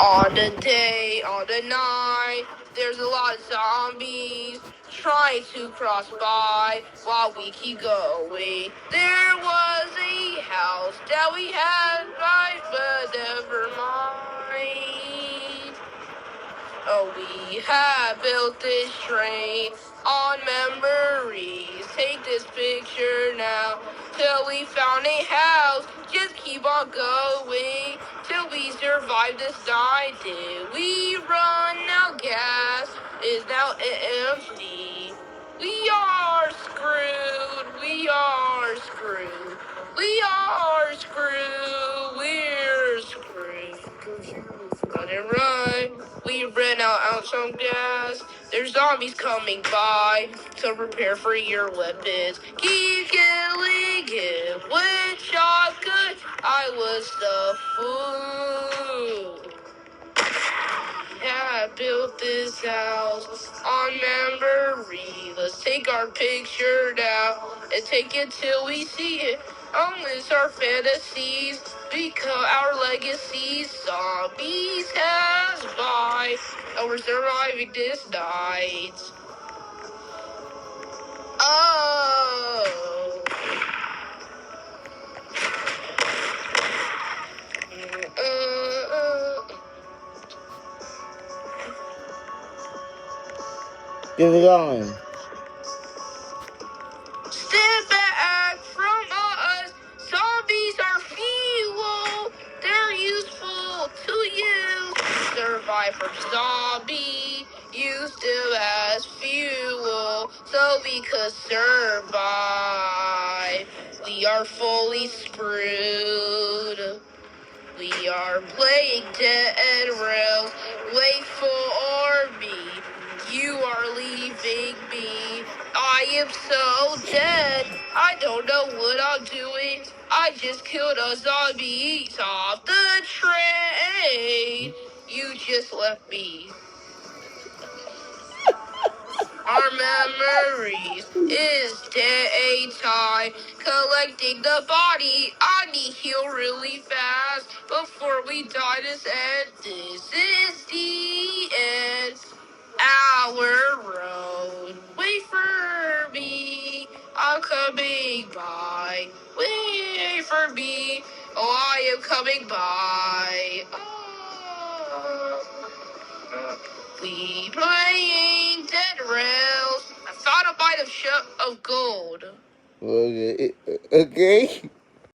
On the day, on the night, there's a lot of zombies trying to cross by while we keep going. There was a house that we had right, but never mind. Oh, we have built this train on memories. Take this picture now till we found a house. Just keep on going till we survive this night. Did we run out gas? Is now empty. We are screwed. We are screwed. We are screwed. We're screwed. Run and run. We ran out some gas. There's zombies coming by, so prepare for your weapons. Keep killing it with shotgun. I was the fool. Yeah, I built this house on memory. Let's take our picture now and take it till we see it. Unless our fantasies become our legacies. Zombies pass by, and we're surviving this night. Oh. Get it going. Step back from us. Zombies are fuel. They're useful to you. Survive from zombie. Use them as fuel so we could survive. We are fully screwed. We are playing dead rails. Wait for me. You are leaving me. I am so dead. I don't know what I'm doing. I just killed a zombie off the train. You just left me. Our memories is daytime. Collecting the body. I need heal really fast before we die this end. This is the end. Our road. Wait for me. I'm coming by. Wait for me. Oh, I am coming by. Oh. We playing dead rails. I found a bite of gold. Okay. Okay.